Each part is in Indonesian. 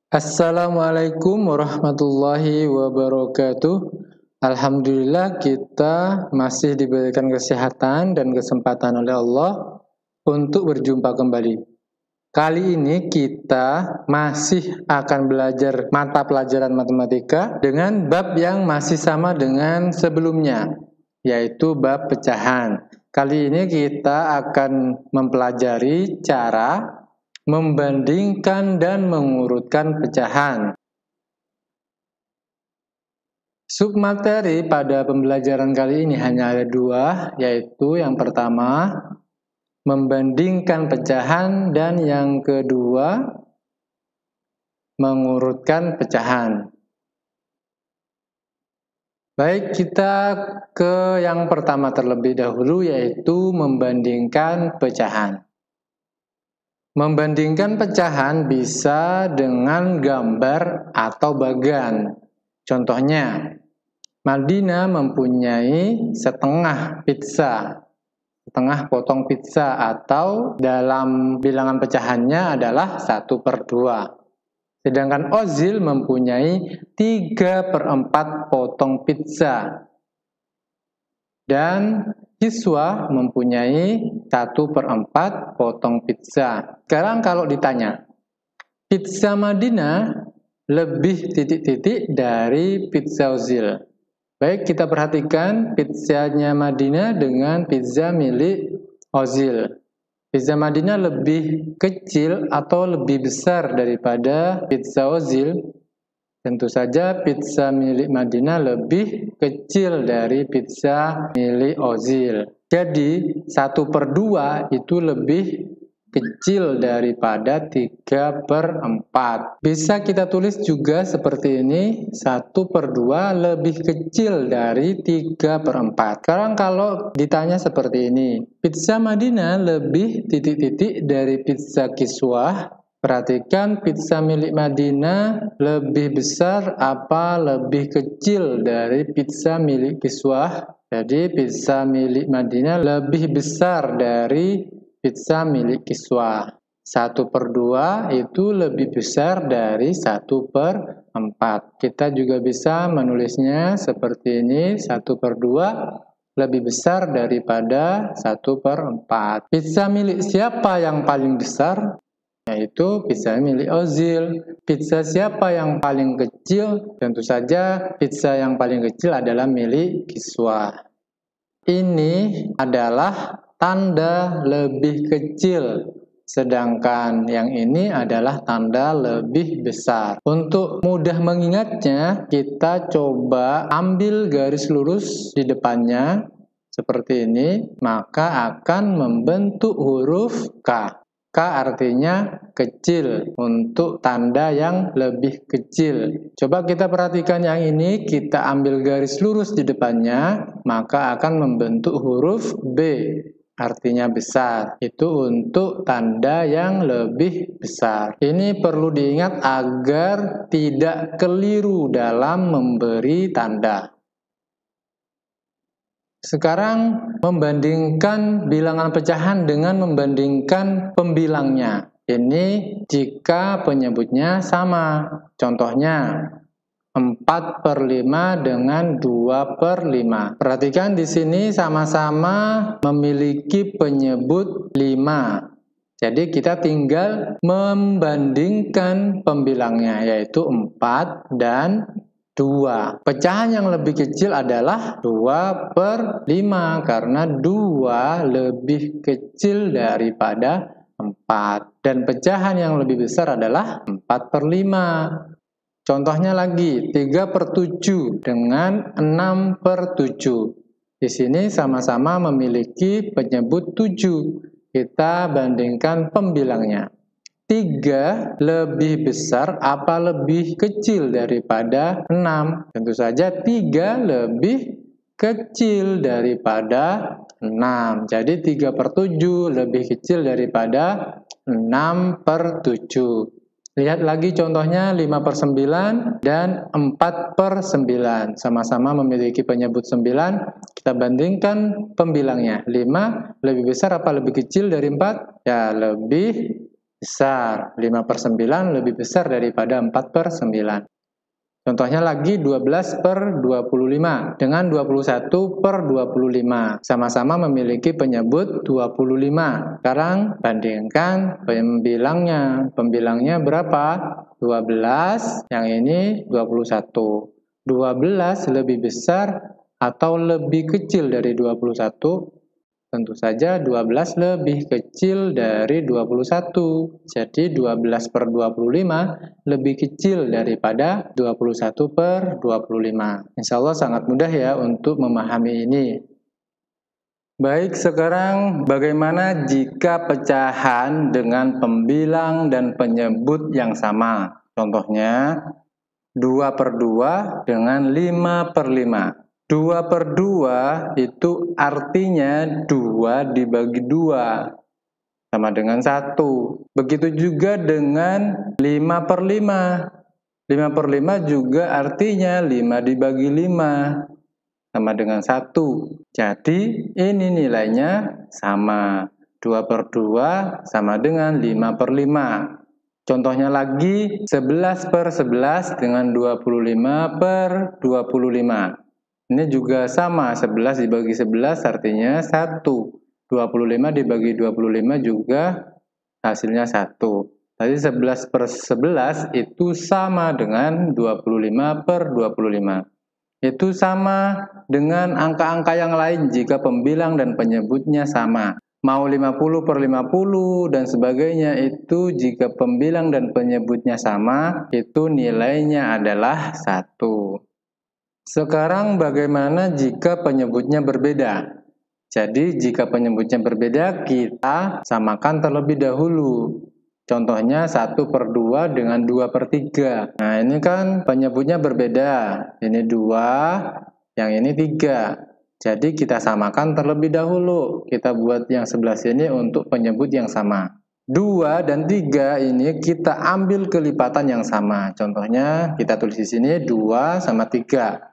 Assalamualaikum warahmatullahi wabarakatuh. Alhamdulillah kita masih diberikan kesehatan dan kesempatan oleh Allah untuk berjumpa kembali. Kali ini kita masih akan belajar mata pelajaran matematika dengan bab yang masih sama dengan sebelumnya, yaitu bab pecahan. Kali ini kita akan mempelajari cara membandingkan dan mengurutkan pecahan. Submateri pada pembelajaran kali ini hanya ada dua, yaitu yang pertama, membandingkan pecahan, dan yang kedua, mengurutkan pecahan. Baik, kita ke yang pertama terlebih dahulu, yaitu membandingkan pecahan. Membandingkan pecahan bisa dengan gambar atau bagan. Contohnya, Madinah mempunyai setengah pizza, setengah potong pizza, atau dalam bilangan pecahannya adalah 1/2. Sedangkan Ozil mempunyai 3/4 potong pizza. Dan Kiswa mempunyai 1/4 potong pizza. Sekarang kalau ditanya, pizza Madinah lebih titik-titik dari pizza Ozil. Baik, kita perhatikan pizzanya Madinah dengan pizza milik Ozil. Pizza Madinah lebih kecil atau lebih besar daripada pizza Ozil? Tentu saja pizza milik Madinah lebih kecil dari pizza milik Ozil. Jadi 1/2 itu lebih kecil daripada 3/4. Bisa kita tulis juga seperti ini, 1/2 lebih kecil dari 3/4. Sekarang kalau ditanya seperti ini, pizza Madinah lebih titik-titik dari pizza Kiswah. Perhatikan, pizza milik Madinah lebih besar apa lebih kecil dari pizza milik Kiswah? Jadi pizza milik Madinah lebih besar dari pizza milik Kiswah. 1/2 itu lebih besar dari 1/4. Kita juga bisa menulisnya seperti ini, 1/2 lebih besar daripada 1/4. Pizza milik siapa yang paling besar? Yaitu pizza milik Ozil. Pizza siapa yang paling kecil? Tentu saja pizza yang paling kecil adalah milik Kiswah. Ini adalah tanda lebih kecil, sedangkan yang ini adalah tanda lebih besar. Untuk mudah mengingatnya, kita coba ambil garis lurus di depannya seperti ini, maka akan membentuk huruf K. K artinya kecil, untuk tanda yang lebih kecil. Coba kita perhatikan yang ini, kita ambil garis lurus di depannya, maka akan membentuk huruf B, artinya besar. Itu untuk tanda yang lebih besar. Ini perlu diingat agar tidak keliru dalam memberi tanda. Sekarang membandingkan bilangan pecahan dengan membandingkan pembilangnya. Ini jika penyebutnya sama. Contohnya 4/5 dengan 2/5. Perhatikan di sini sama-sama memiliki penyebut 5. Jadi kita tinggal membandingkan pembilangnya, yaitu 4 dan 2. Pecahan yang lebih kecil adalah 2/5 karena 2 lebih kecil daripada 4. Dan pecahan yang lebih besar adalah 4/5. Contohnya lagi, 3/7 dengan 6/7. Di sini sama-sama memiliki penyebut 7. Kita bandingkan pembilangnya. 3 lebih besar apa lebih kecil daripada 6? Tentu saja 3 lebih kecil daripada 6. Jadi 3/7 lebih kecil daripada 6/7. Lihat lagi contohnya 5/9 dan 4/9. Sama-sama memiliki penyebut 9. Kita bandingkan pembilangnya. 5 lebih besar apa lebih kecil dari 4? Ya, lebih besar. 5/9 lebih besar daripada 4/9. Contohnya lagi 12/25 dengan 21/25. Sama-sama memiliki penyebut 25. Sekarang bandingkan pembilangnya. Pembilangnya berapa? 12, yang ini 21. 12 lebih besar atau lebih kecil dari 21? Tentu saja 12 lebih kecil dari 21. Jadi 12/25 lebih kecil daripada 21/25. Insya Allah sangat mudah ya untuk memahami ini. Baik, sekarang bagaimana jika pecahan dengan pembilang dan penyebut yang sama? Contohnya 2/2 dengan 5/5. 2/2 itu artinya 2 dibagi 2 sama dengan 1. Begitu juga dengan 5/5. 5/5 juga artinya 5 dibagi 5 sama dengan 1. Jadi ini nilainya sama. 2/2 sama dengan 5/5. Contohnya lagi 11/11 dengan 25/25. Ini juga sama, 11 dibagi 11 artinya 1. 25 dibagi 25 juga hasilnya 1. Tadi 11/11 itu sama dengan 25/25. Itu sama dengan angka-angka yang lain jika pembilang dan penyebutnya sama. Mau 50/50 dan sebagainya itu jika pembilang dan penyebutnya sama, itu nilainya adalah 1. Sekarang bagaimana jika penyebutnya berbeda? Jadi jika penyebutnya berbeda, kita samakan terlebih dahulu. Contohnya 1/2 dengan 2/3. Nah ini kan penyebutnya berbeda. Ini 2, yang ini 3. Jadi kita samakan terlebih dahulu. Kita buat yang sebelah sini untuk penyebut yang sama. 2 dan 3 ini kita ambil kelipatan yang sama. Contohnya kita tulis di sini 2 sama 3.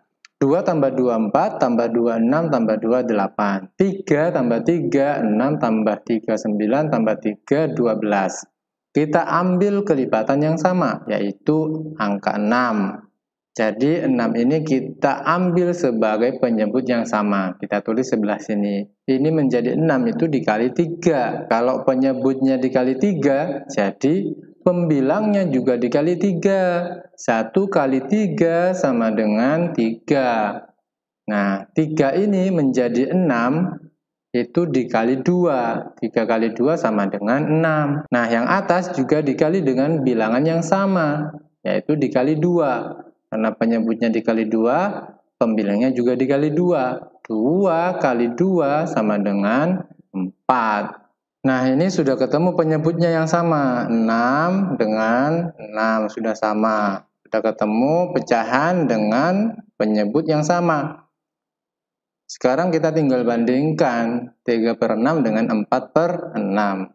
2 tambah 2, 4, tambah 2, 6, tambah 2, 8. 3 tambah 3, 6, tambah 3, 9, tambah 3, 12. Kita ambil kelipatan yang sama, yaitu angka 6. Jadi 6 ini kita ambil sebagai penyebut yang sama. Kita tulis sebelah sini. Ini menjadi 6 itu dikali 3. Kalau penyebutnya dikali 3, jadi pembilangnya juga dikali 3. 1 kali 3 sama dengan 3. Nah, 3 ini menjadi 6, itu dikali 2. 3 kali 2 sama dengan 6. Nah, yang atas juga dikali dengan bilangan yang sama, yaitu dikali 2. Karena penyebutnya dikali 2, pembilangnya juga dikali 2. 2 kali 2 sama dengan 4. Nah, ini sudah ketemu penyebutnya yang sama. 6 dengan 6 sudah sama. Sudah ketemu pecahan dengan penyebut yang sama. Sekarang kita tinggal bandingkan 3/6 dengan 4/6.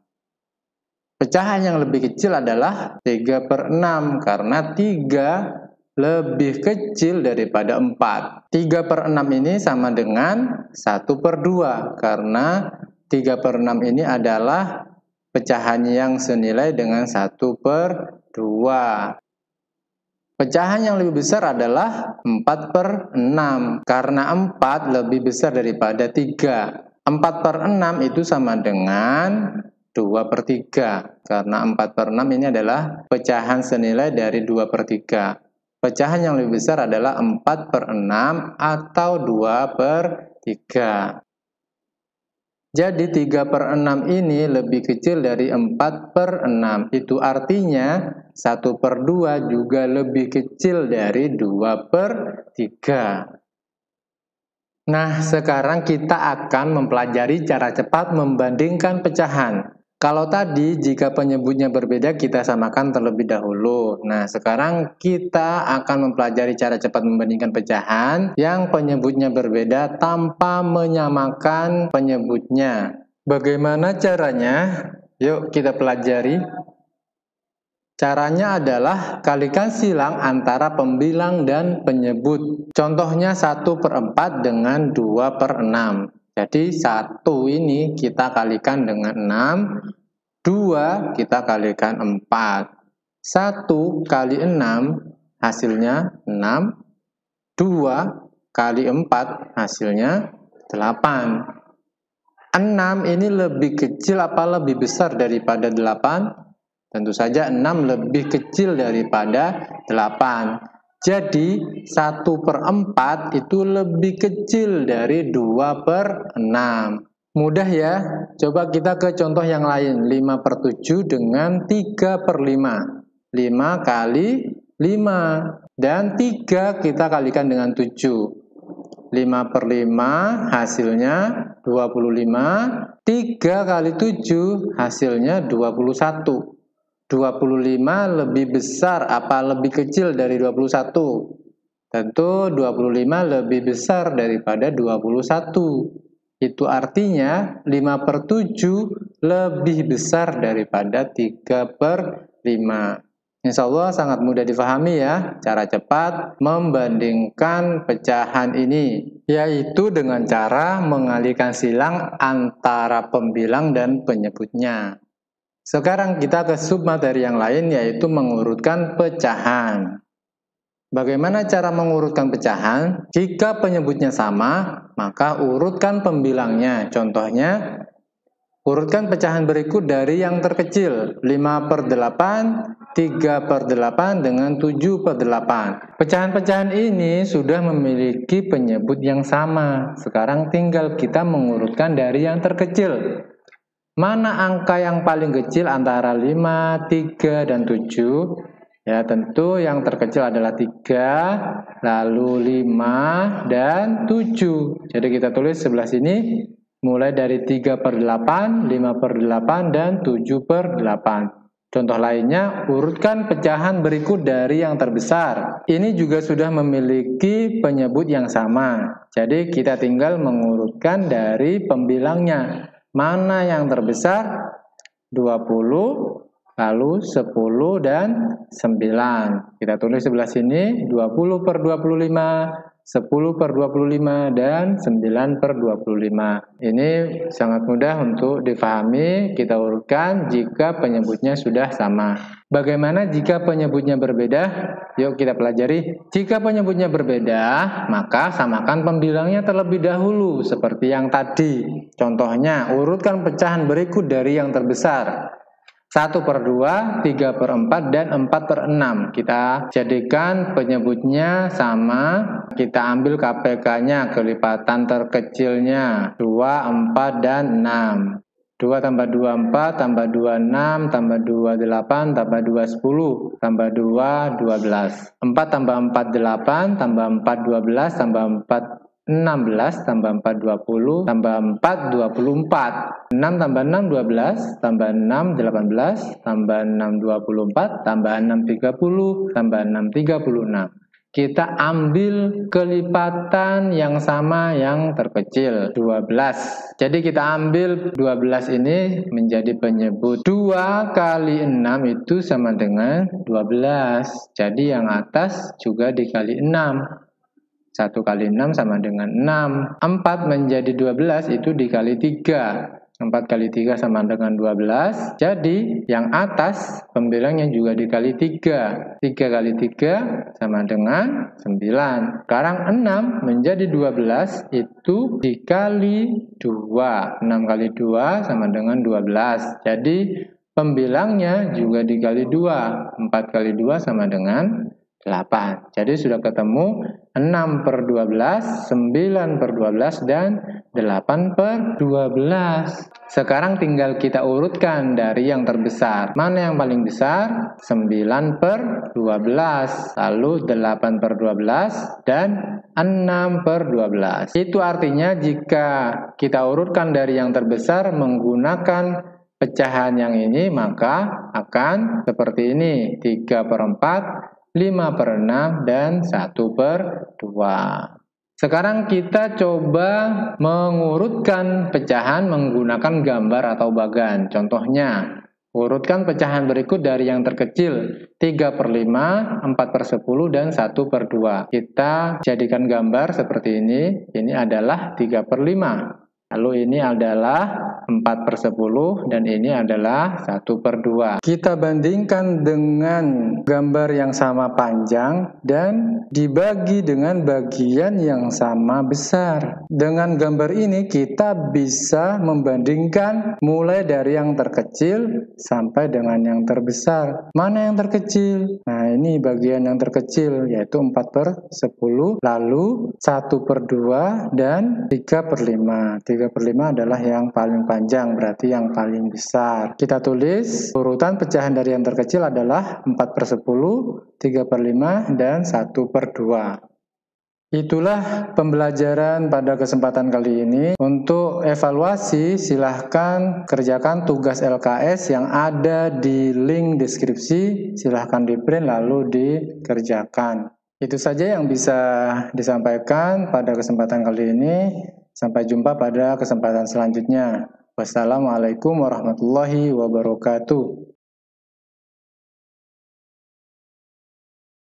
Pecahan yang lebih kecil adalah 3/6 karena 3 lebih kecil daripada 4. 3/6 ini sama dengan 1/2 karena 3/6 ini adalah pecahan yang senilai dengan 1/2. Pecahan yang lebih besar adalah 4/6 karena 4 lebih besar daripada 3. 4/6 itu sama dengan 2/3 karena 4/6 ini adalah pecahan senilai dari 2/3. Pecahan yang lebih besar adalah 4/6 atau 2/3. Jadi 3/6 ini lebih kecil dari 4/6. Itu artinya 1/2 juga lebih kecil dari 2/3. Nah, sekarang kita akan mempelajari cara cepat membandingkan pecahan. Kalau tadi jika penyebutnya berbeda kita samakan terlebih dahulu. Nah, sekarang kita akan mempelajari cara cepat membandingkan pecahan yang penyebutnya berbeda tanpa menyamakan penyebutnya. Bagaimana caranya? Yuk kita pelajari. Caranya adalah kalikan silang antara pembilang dan penyebut. Contohnya 1/4 dengan 2/6. Jadi 1 ini kita kalikan dengan 6, 2 kita kalikan 4. 1 kali 6 hasilnya 6. 2 kali 4 hasilnya 8. 6 ini lebih kecil apa lebih besar daripada 8? Tentu saja 6 lebih kecil daripada 8. Jadi 1/4 itu lebih kecil dari 2/6. Mudah ya? Coba kita ke contoh yang lain. 5/7 dengan 3/5. 5 kali 5. Dan 3 kita kalikan dengan 7. 5/5 hasilnya 25. 3 kali 7 hasilnya 21. 25 lebih besar apa lebih kecil dari 21? Tentu 25 lebih besar daripada 21. Itu artinya 5/7 lebih besar daripada 3/5. Insya Allah sangat mudah difahami ya, cara cepat membandingkan pecahan ini, yaitu dengan cara mengalihkan silang antara pembilang dan penyebutnya. Sekarang kita ke submateri yang lain, yaitu mengurutkan pecahan. Bagaimana cara mengurutkan pecahan? Jika penyebutnya sama, maka urutkan pembilangnya. Contohnya, urutkan pecahan berikut dari yang terkecil, 5/8, 3/8 dengan 7/8. Pecahan-pecahan ini sudah memiliki penyebut yang sama. Sekarang tinggal kita mengurutkan dari yang terkecil. Mana angka yang paling kecil antara 5, 3, dan 7? Ya, tentu yang terkecil adalah 3, lalu 5, dan 7. Jadi kita tulis sebelah sini, mulai dari 3/8, 5/8, dan 7/8. Contoh lainnya, urutkan pecahan berikut dari yang terbesar. Ini juga sudah memiliki penyebut yang sama. Jadi kita tinggal mengurutkan dari pembilangnya. Mana yang terbesar? 20, lalu 10, dan 9. Kita tulis sebelah sini 20/25, 10/25, dan 9/25. Ini sangat mudah untuk difahami, kita urutkan jika penyebutnya sudah sama. Bagaimana jika penyebutnya berbeda? Yuk kita pelajari. Jika penyebutnya berbeda, maka samakan pembilangnya terlebih dahulu, seperti yang tadi. Contohnya, urutkan pecahan berikut dari yang terbesar. 1/2, 3/4, dan 4/6. Kita jadikan penyebutnya sama. Kita ambil KPK-nya, kelipatan terkecilnya. 2, 4, dan 6. 2 tambah 2, 4, tambah 2, 6, tambah 2, 8, tambah 2, 10, tambah 2, 12. 4 tambah 4, 8, tambah 4, 12, tambah 4, 16, tambah 4, 20, tambah 4, 24. 6 tambah 6, 12, tambah 6, 18, tambah 6, 24, tambah 6, 30, tambah 6, 36. Kita ambil kelipatan yang sama yang terkecil, 12. Jadi kita ambil 12 ini menjadi penyebut. 2 kali 6 itu sama dengan 12. Jadi yang atas juga dikali 6. 1 kali 6 sama dengan 6. 4 menjadi 12 itu dikali 3. 4 kali 3 sama dengan 12. Jadi yang atas pembilangnya juga dikali 3. 3 kali 3 sama dengan 9. Sekarang 6 menjadi 12 itu dikali 2. 6 kali 2 sama dengan 12. Jadi pembilangnya juga dikali 2. 4 kali 2 sama dengan 8. Jadi sudah ketemu 6/12, 9/12, dan 8/12. Sekarang tinggal kita urutkan dari yang terbesar. Mana yang paling besar? 9/12, lalu 8/12, dan 6/12. Itu artinya jika kita urutkan dari yang terbesar menggunakan pecahan yang ini, maka akan seperti ini, 3/4, 5/6, dan 1/2. Sekarang kita coba mengurutkan pecahan menggunakan gambar atau bagan. Contohnya, urutkan pecahan berikut dari yang terkecil, 3/5, 4/10, dan 1/2. Kita jadikan gambar seperti ini. Ini adalah 3/5. Lalu ini adalah 4/10 dan ini adalah 1/2. Kita bandingkan dengan gambar yang sama panjang dan dibagi dengan bagian yang sama besar. Dengan gambar ini kita bisa membandingkan mulai dari yang terkecil sampai dengan yang terbesar. Mana yang terkecil? Nah, ini bagian yang terkecil yaitu 4/10, lalu 1/2 dan 3/5. 3/5 adalah yang paling panjang, berarti yang paling besar. Kita tulis urutan pecahan dari yang terkecil adalah 4/10, 3/5, dan 1/2. Itulah pembelajaran pada kesempatan kali ini. Untuk evaluasi, silahkan kerjakan tugas LKS yang ada di link deskripsi. Silahkan di print lalu dikerjakan. Itu saja yang bisa disampaikan pada kesempatan kali ini. Sampai jumpa pada kesempatan selanjutnya. Wassalamualaikum warahmatullahi wabarakatuh.